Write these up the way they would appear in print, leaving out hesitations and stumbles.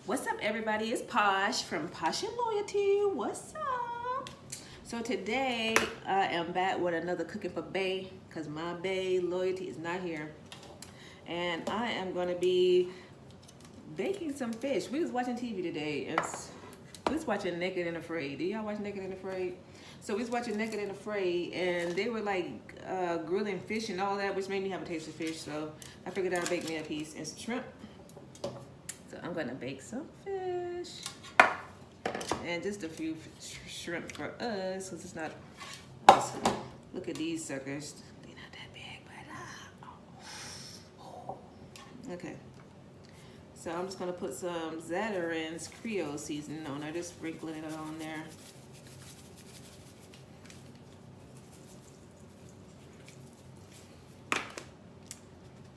What's up, everybody? It's Posh from Posh and Loyalty. What's up? So today I am back with another cooking for Bae because my Bae Loyalty is not here, and I am going to be baking some fish. We was watching TV today, and we was watching Naked and Afraid. Do y'all watch Naked and Afraid? So we was watching Naked and Afraid, and they were like grilling fish and all that, which made me have a taste of fish. So I figured I'd bake me a piece and some shrimp. So I'm gonna bake some fish and just a few shrimp for us, cause it's not. Look at these suckers. They're not that big, but okay. So I'm just gonna put some Zatarain's Creole seasoning on there, just sprinkling it on there.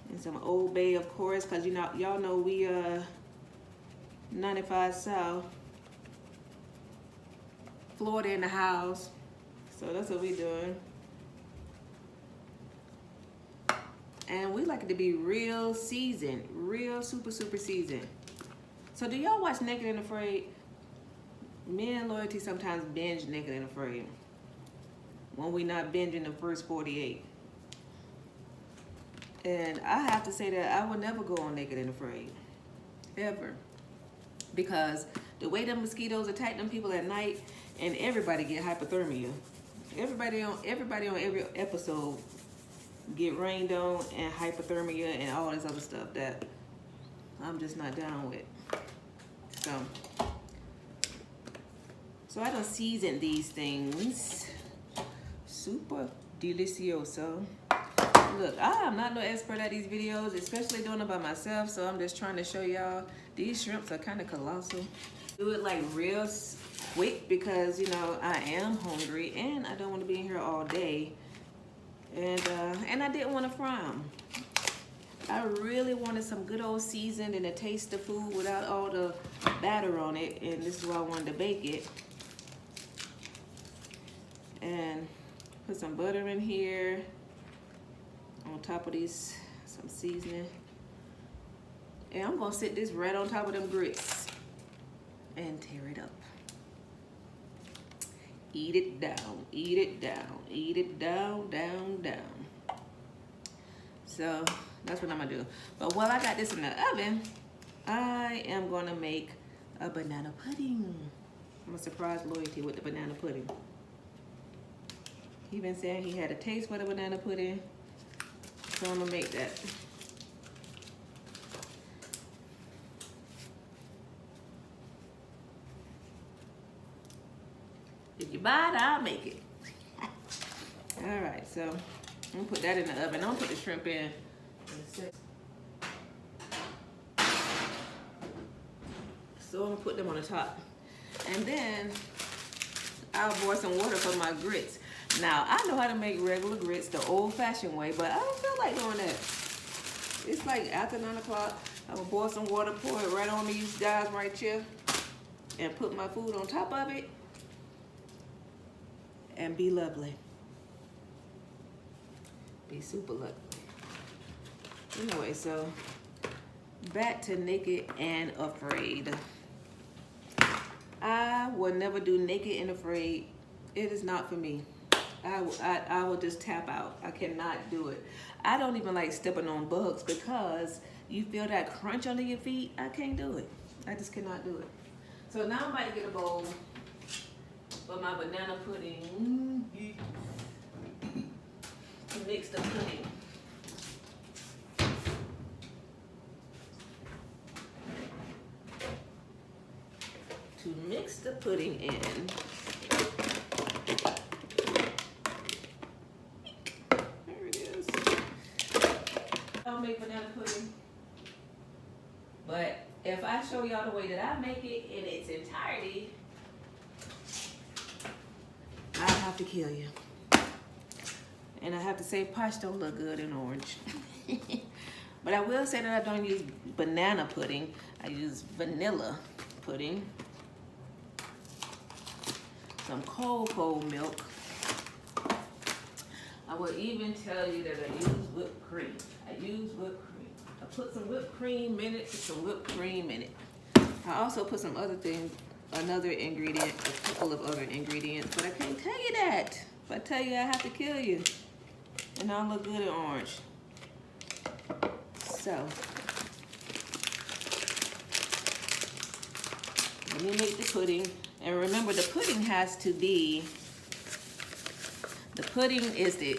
And some Old Bay, of course, cause y'all know we 95 South, Florida in the house. So that's what we doing. And we like it to be real seasoned, real super seasoned. So do y'all watch Naked and Afraid? Me and Loyalty sometimes binge Naked and Afraid when we not binging the first 48. And I have to say that I would never go on Naked and Afraid, ever. Because the way the mosquitoes attack them people at night, and everybody get hypothermia. Everybody on every episode get rained on and hypothermia and all this other stuff that I'm just not down with. So I done seasoned these things. Super delicioso. Look, I am not no expert at these videos, especially doing it by myself, so I'm just trying to show y'all these shrimps are kind of colossal. Do it like real quick because, you know, I am hungry and I don't want to be in here all day. And I didn't want to fry them. I really wanted some good old seasoned and a taste of food without all the batter on it, and this is why I wanted to bake it. And put some butter in here. On top of these, some seasoning. And I'm gonna sit this right on top of them grits and tear it up. Eat it down, eat it down, eat it down, down, down. So that's what I'm gonna do. But while I got this in the oven, I am gonna make a banana pudding. I'm gonna surprise Loyalty with the banana pudding. He been saying he had a taste for the banana pudding. So I'm gonna make that. If you buy it, I'll make it. All right, so I'm gonna put that in the oven. I'm gonna put the shrimp in a sec. So I'm gonna put them on the top. And then I'll boil some water for my grits. Now, I know how to make regular grits the old-fashioned way, but I don't feel like doing that. It's like after 9 o'clock, I will boil some water, pour it right on these guys right here, and put my food on top of it, and be lovely. Be super lovely. Anyway, so back to Naked and Afraid. I will never do Naked and Afraid. It is not for me. I will just tap out. I cannot do it. I don't even like stepping on bugs because you feel that crunch under your feet. I can't do it. I just cannot do it. So now I'm about to get a bowl for my banana pudding. To mix the pudding. To mix the pudding in. Make banana pudding, but if I show y'all the way that I make it in its entirety, I'll have to kill you. And I have to say Posh don't look good in orange. But I will say that I don't use banana pudding. I use vanilla pudding. Some cold milk. I will even tell you that I use whipped cream. I use whipped cream. I put some whipped cream in it, some whipped cream in it. I also put some other things, another ingredient, a couple of other ingredients, but I can't tell you that. If I tell you, I have to kill you. And I'll look good in orange. So, let me make the pudding. And remember, the pudding has to be, the pudding is the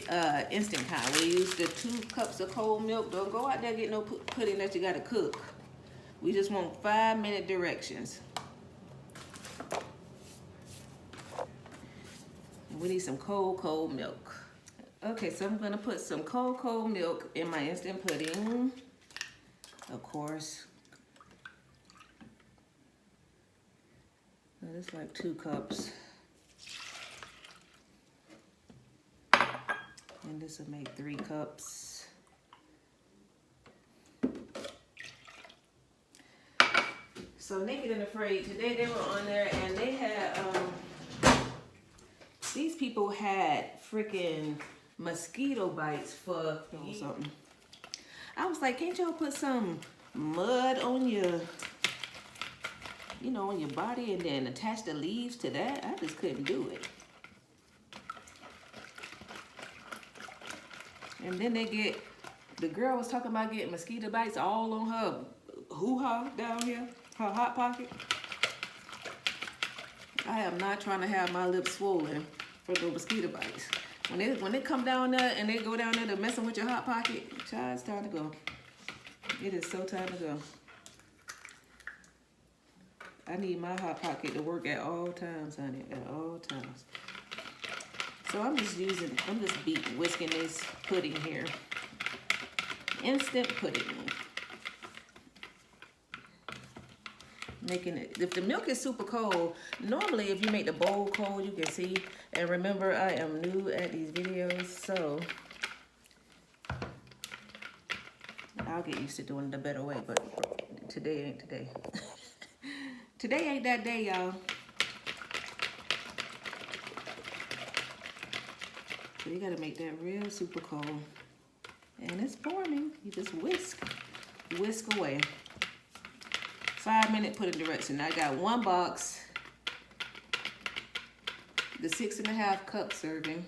instant kind. We use the 2 cups of cold milk. Don't go out there and get no pudding that you gotta cook. We just want 5-minute directions. We need some cold milk. Okay, so I'm gonna put some cold milk in my instant pudding. Of course. It's like 2 cups. And this will make 3 cups. So Naked and Afraid, today they were on there and they had, these people had freaking mosquito bites for something. I was like, can't y'all put some mud on your, you know, on your body and then attach the leaves to that? I just couldn't do it. And then they get, the girl was talking about getting mosquito bites all on her hoo-ha down here, her hot pocket. I am not trying to have my lips swollen for the mosquito bites. When they come down there and they go down there to messing with your hot pocket, child, it's time to go. It is so time to go. I need my hot pocket to work at all times, honey, at all times. So I'm just whisking this pudding here. Instant pudding. Making it, if the milk is super cold, normally if you make the bowl cold, you can see. And remember, I am new at these videos, so I'll get used to doing it the better way, but today ain't today. Today ain't that day, y'all. So you gotta make that real super cold. And it's forming. You just whisk away. 5-minute pudding direction. I got 1 box, the 6.5 cup serving,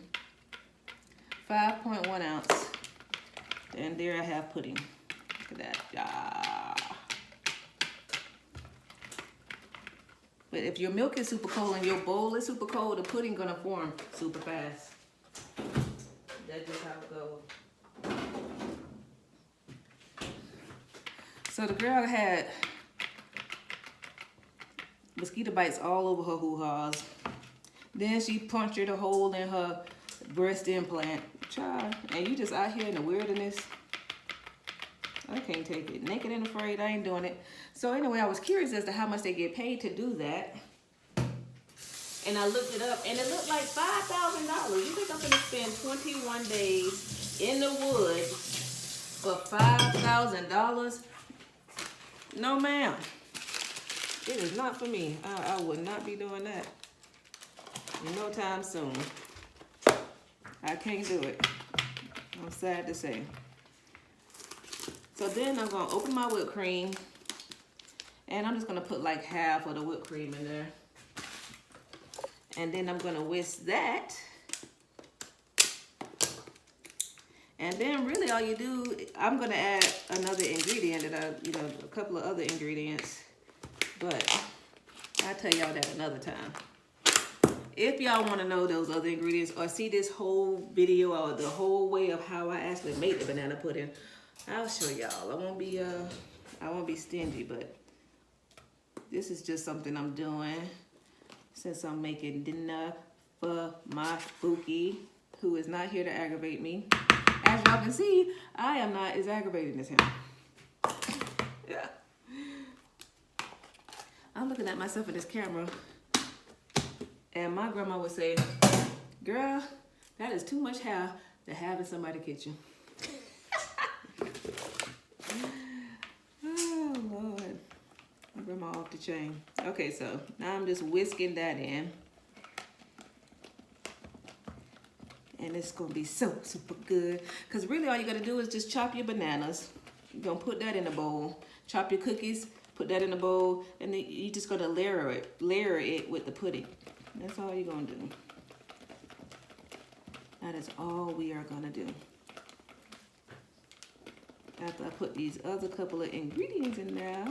5.1 ounce, and there I have pudding. Look at that. Ah. But if your milk is super cold and your bowl is super cold, the pudding gonna form super fast. That's just how it goes. So the girl had mosquito bites all over her hoo-haws. Then she punctured a hole in her breast implant. Child, and you just out here in the wilderness. I can't take it. Naked and Afraid, I ain't doing it. So anyway, I was curious as to how much they get paid to do that. And I looked it up, and it looked like $5,000. You think I'm gonna spend 21 days in the woods for $5,000? No, ma'am. It is not for me. I would not be doing that. No time soon. I can't do it. I'm sad to say. So then I'm gonna open my whipped cream, and I'm just gonna put like half of the whipped cream in there. And then I'm gonna whisk that. And then really all you do, I'm gonna add another ingredient that a couple of other ingredients, but I'll tell y'all that another time. If y'all wanna know those other ingredients or see this whole video or the whole way of how I actually made the banana pudding, I'll show y'all. I won't be stingy, but this is just something I'm doing since I'm making dinner for my Spooky, who is not here to aggravate me. As y'all can see, I am not as aggravating as him. Yeah. I'm looking at myself in this camera, and my grandma would say, girl, that is too much hair to have in somebody's kitchen. Oh, Lord. My grandma off the chain. Okay, so now I'm just whisking that in. And it's gonna be so super good. Because really all you gotta do is just chop your bananas. You're gonna put that in a bowl. Chop your cookies, Put that in a bowl, and then you just gonna layer it with the pudding. That's all you're gonna do. That is all we are gonna do. After I put these other couple of ingredients in there,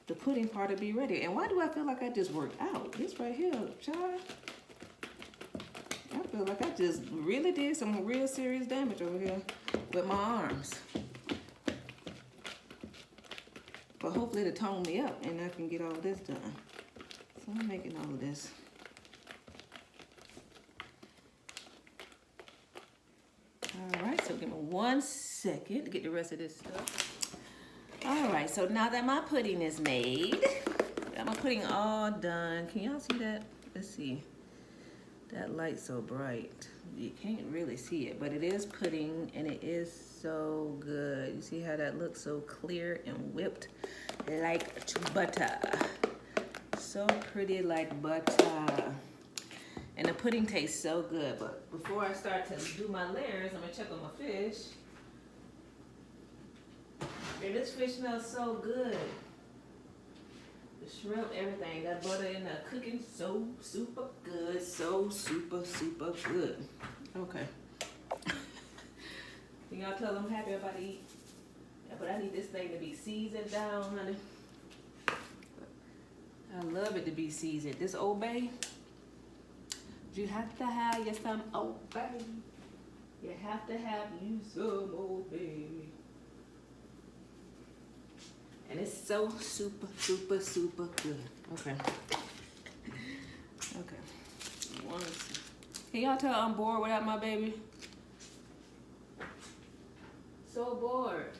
the pudding part will be ready. And why do I feel like I just worked out? This right here, child. I feel like I just really did some real serious damage over here with my arms. But hopefully it'll tone me up and I can get all this done. So I'm making all of this. All right, so give me 1 second to get the rest of this stuff. All right, so now that my pudding is made, got my pudding all done. Can y'all see that? Let's see. That light's so bright. You can't really see it, but it is pudding and it is so good. You see how that looks so clear and whipped like butter. So pretty like butter. And the pudding tastes so good. But before I start to do my layers, I'm gonna check on my fish. And this fish smells so good. The shrimp, everything, that butter in there cooking so super good, so super good. Okay. Can y'all tell I'm happy about to eat? Yeah, but I need this thing to be seasoned down, honey. I love it to be seasoned. This Old Bay, you have to have you some Old Bay. You have to have you some Old Bay. And it's so super good. Okay. Okay. Can y'all tell I'm bored without my baby? So bored.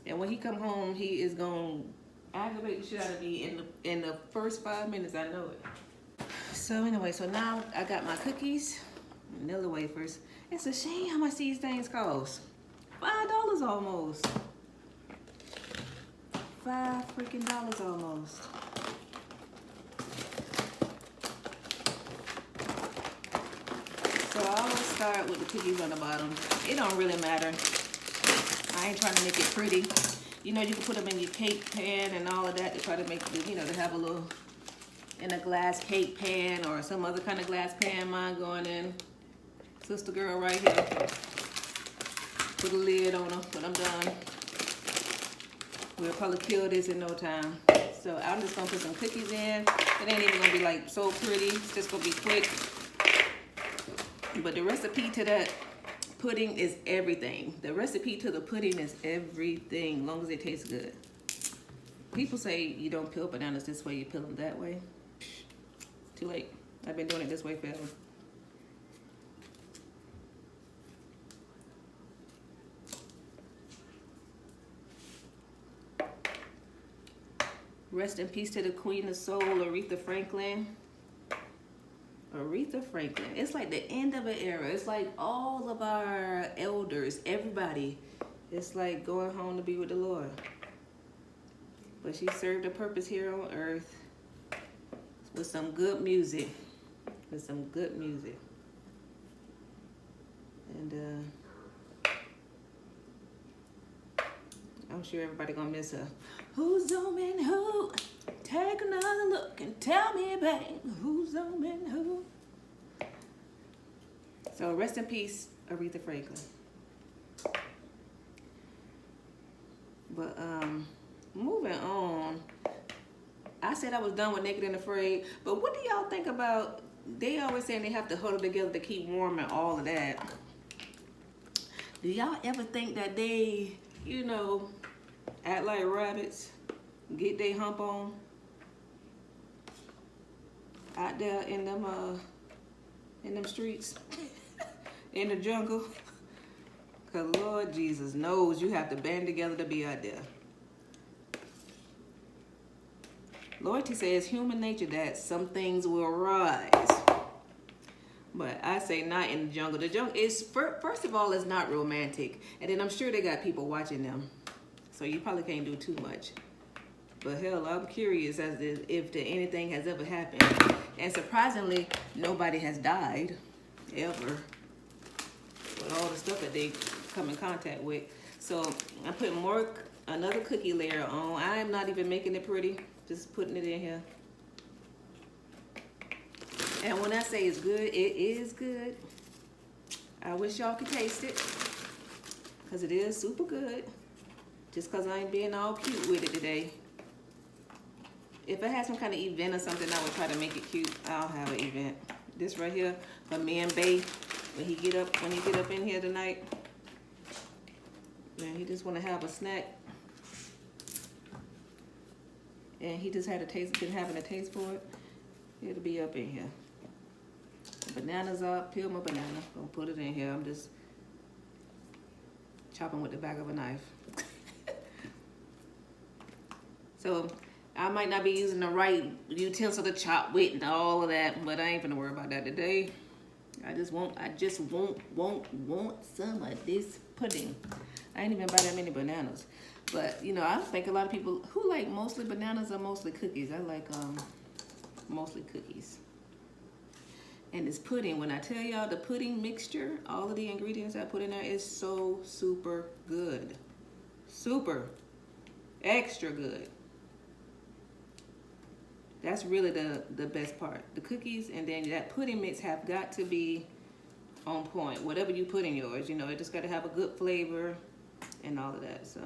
And when he come home, he is gonna aggravate the shit out of me in the first 5 minutes. I know it. So anyway, so now I got my cookies, vanilla wafers. It's a shame how much these things cost. $5 almost. $5 freaking almost. So I always start with the cookies on the bottom. It don't really matter. I ain't trying to make it pretty. You know, you can put them in your cake pan and all of that to try to make it, you know, to have a little in a glass cake pan or some other kind of glass pan. Mine going in. Sister girl right here. Put a lid on them when I'm done. We'll probably kill this in no time. So I'm just gonna put some cookies in. It ain't even gonna be like so pretty. It's just gonna be quick. But the recipe to that pudding is everything. The recipe to the pudding is everything, as long as it tastes good. People say you don't peel bananas this way, you peel them that way. Too late. I've been doing it this way forever. Rest in peace to the Queen of Soul, Aretha Franklin. Aretha Franklin. It's like the end of an era. It's like all of our elders, everybody, it's like going home to be with the Lord. But she served a purpose here on earth with some good music. With some good music. And I'm sure everybody gonna miss her. Who's zooming who? Take another look and tell me, babe, who's zooming who? So rest in peace, Aretha Franklin. But moving on. I said I was done with Naked and Afraid, but what do y'all think about? They always saying they have to huddle together to keep warm and all of that. Do y'all ever think that they, you know, act like rabbits, get their hump on out there in them streets, in the jungle? Cause Lord Jesus knows you have to band together to be out there. Loyalty says human nature that some things will rise. But I say not in the jungle. The jungle is, first of all, it's not romantic. And then I'm sure they got people watching them. So you probably can't do too much. But hell, I'm curious as to if anything has ever happened. And surprisingly, nobody has died, ever. With all the stuff that they come in contact with. So I put another cookie layer on. I am not even making it pretty, just putting it in here. And when I say it's good, it is good. I wish y'all could taste it, because it is super good. Just because I ain't being all cute with it today. If I had some kind of event or something, I would try to make it cute. I'll have an event. This right here for me and Bae, when he get up in here tonight. Man, he just want to have a snack. And he just had a taste, been having a taste for it. It'll be up in here. Bananas up, peel my banana. Gonna put it in here. I'm just chopping with the back of a knife. So I might not be using the right utensil to chop with and all of that, but I ain't gonna worry about that today. I just want some of this pudding. I ain't even buy that many bananas. But you know, I think a lot of people who like mostly bananas or mostly cookies. I like mostly cookies. And this pudding, when I tell y'all the pudding mixture, all of the ingredients I put in there is so super good. Super. Extra good. That's really the best part. The cookies and then that pudding mix have got to be on point. Whatever you put in yours, you know, it just got to have a good flavor and all of that. So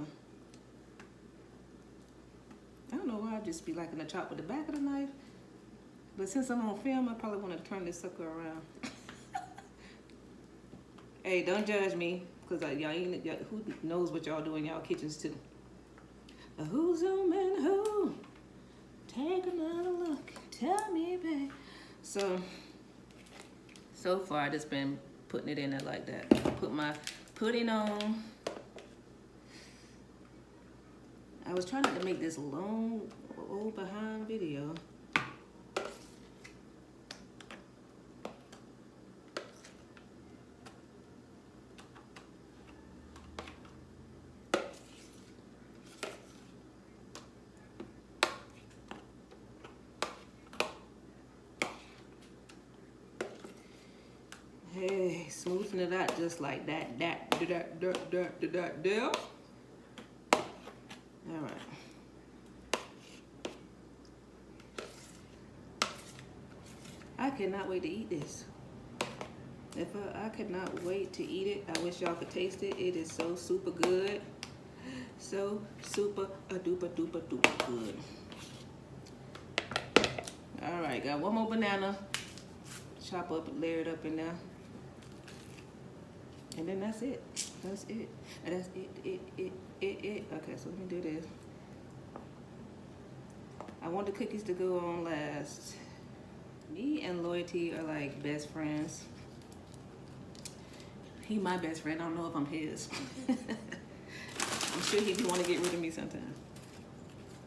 I don't know why I just be liking to chop with the back of the knife. But since I'm on film, I probably want to turn this sucker around. Hey, don't judge me, because who knows what y'all do in y'all kitchens too. Who's zooming who? Take another look. Tell me, babe. So far, I just been putting it in there like that. Put my pudding on. I was trying not to make this long, old behind video. Hey, smoothing it out just like that. All right. I cannot wait to eat this. I could not wait to eat it. I wish y'all could taste it. It is so super good. So super duper good. All right, got one more banana. Chop up, layer it up in there. And then that's it. That's it. And that's it. Okay, so let me do this. I want the cookies to go on last. Me and Loyalty are like best friends. He my best friend. I don't know if I'm his. I'm sure he'd want to get rid of me sometime.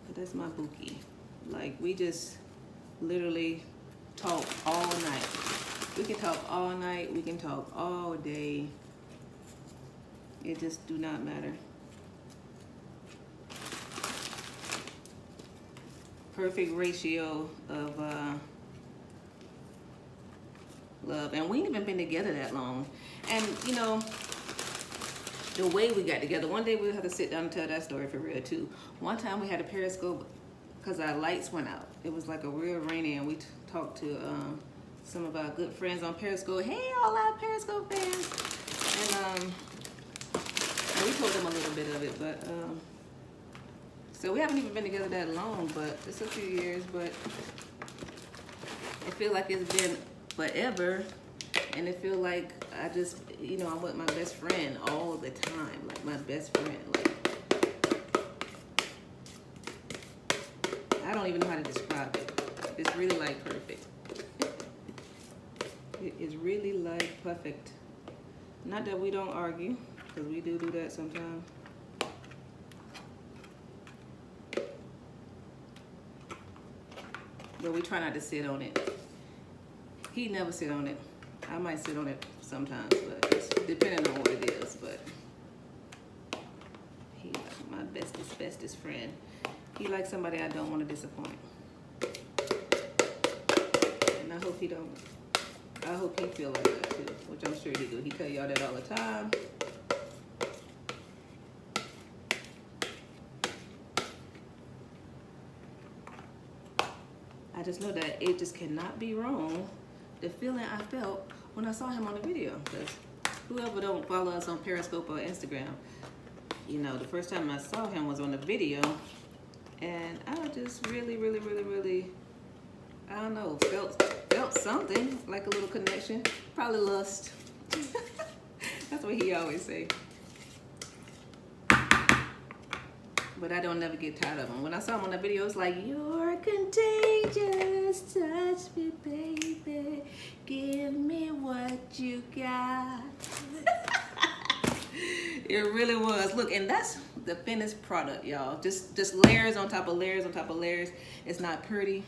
But that's my bookie. Like, we just literally talk all night. We can talk all night. We can talk all day. It just do not matter. Perfect ratio of love. And we ain't even been together that long. And you know, the way we got together, one day we'll have to sit down and tell that story for real too. One time we had a Periscope because our lights went out. It was like a real rainy, and we talked to some of our good friends on Periscope. Hey, all our Periscope fans. And we told them a little bit of it, but so we haven't even been together that long, but it's a few years, but it feels like it's been forever, and it feels like I just, you know, I'm with my best friend all the time, like my best friend. Like, I don't even know how to describe it. It's really like perfect. It is really like perfect. Not that we don't argue, because we do that sometimes. But we try not to sit on it. He never sit on it. I might sit on it sometimes, but it's depending on what it is. But he like my bestest friend. He likes somebody I don't want to disappoint. And I hope he don't. I hope he feel like that too, which I'm sure he do. He tell y'all that all the time. I just know that it just cannot be wrong. The feeling I felt when I saw him on the video. Because whoever don't follow us on Periscope or Instagram, you know, the first time I saw him was on the video. And I just really, I don't know, felt something, like a little connection. Probably lust. That's what he always say. But I don't never get tired of him. When I saw him on the video, it's like, you're contagious, touch me, baby, give me what you got. It really was. Look, and that's the finished product, y'all. Just layers on top of layers on top of layers. It's not pretty.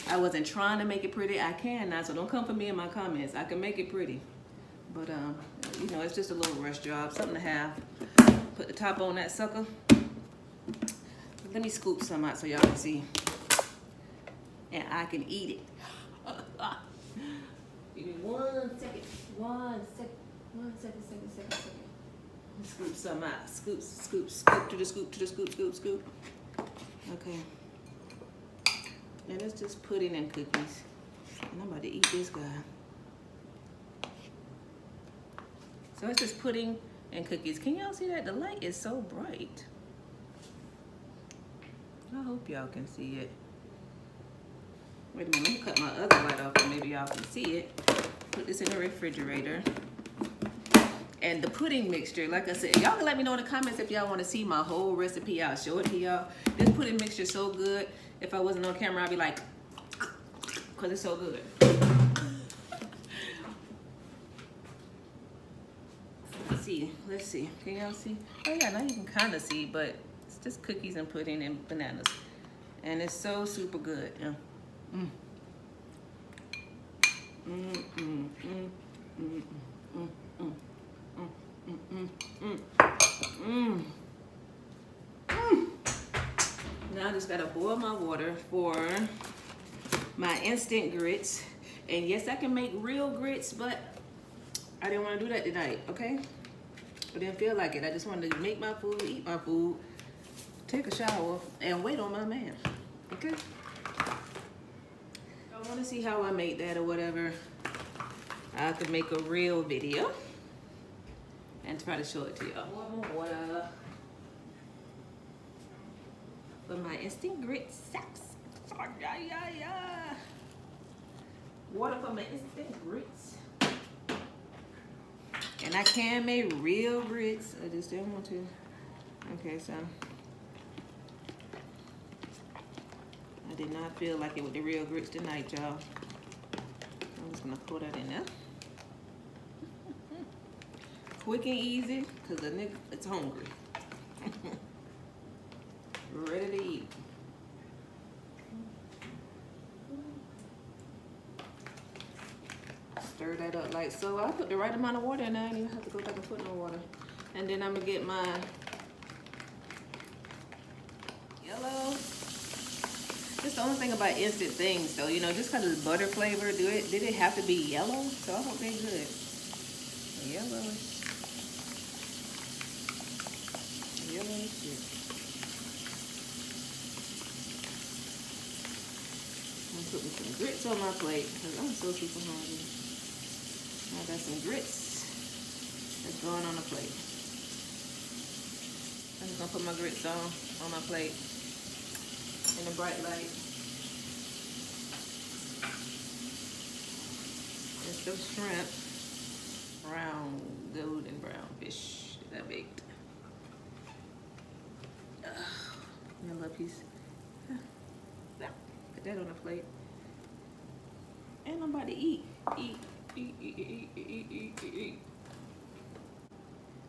I wasn't trying to make it pretty. I can now, so don't come for me in my comments. I can make it pretty. But, you know, it's just a little rush job. Something to have. Put the top on that sucker. Let me scoop some out so y'all can see. And I can eat it. Give me 1 second. 1 second. 1 second. Scoop some out. Scoop to the scoop. Okay. And it's just pudding and cookies. And I'm about to eat this guy. So it's just pudding and cookies. Can y'all see that? The light is so bright. I hope y'all can see it. Wait a minute, let me cut my other light off and maybe y'all can see it. Put this in the refrigerator. And the pudding mixture, like I said, y'all can let me know in the comments if y'all want to see my whole recipe. I'll show it to y'all. This pudding mixture is so good. If I wasn't on camera, I'd be like, because it's so good. Let's see. Can y'all see? Oh yeah, now you can kind of see, but it's just cookies and pudding and bananas. And it's so super good. Yeah. Now I just gotta boil my water for my instant grits. And yes, I can make real grits, but I didn't want to do that tonight, okay? I didn't feel like it. I just wanted to make my food, eat my food, take a shower, and wait on my man, okay? I want to see how I make that or whatever. I could make a real video and try to show it to y'all. One more water for my instant grits. Water for my instant grits. And I can make real grits. I just didn't want to. Okay, so I did not feel like it with the real grits tonight, y'all. I'm just gonna pour that in there. Quick and easy, cause the nigga is hungry. Ready to eat. Stir that up like so. I put the right amount of water in there. I didn't even have to go back and put no water. And then I'm gonna get my yellow. Just the only thing about instant things though, you know, just cause it's butter flavor, did it have to be yellow? So I hope they're good. Yellowish. Yellowish shit. I'm putting some grits on my plate because I'm so super hungry. I got some grits that's going on the plate. I'm just gonna put my grits on my plate in the bright light. And some shrimp, brown, golden brown fish that I baked. Yellow piece. Put that on the plate. And I'm about to eat. Eat.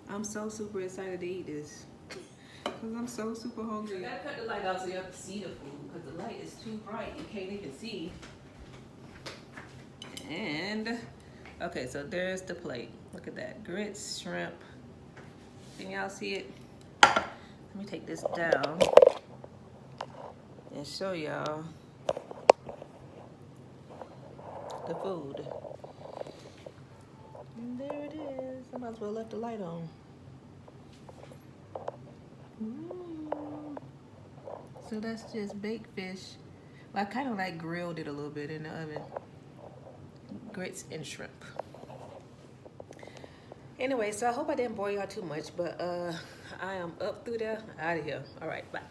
I'm so super excited to eat this. Because I'm so super hungry. I gotta cut the light out so you have to see the food. Because the light is too bright. You can't even see. And, okay, so there's the plate. Look at that. Grits, shrimp. Can y'all see it? Let me take this down and show y'all the food. And there it is. I might as well left the light on. So that's just baked fish I kind of like grilled it a little bit in the oven. Grits and shrimp. Anyway, so I hope I didn't bore y'all too much, but I am up through there, out of here. All right, bye.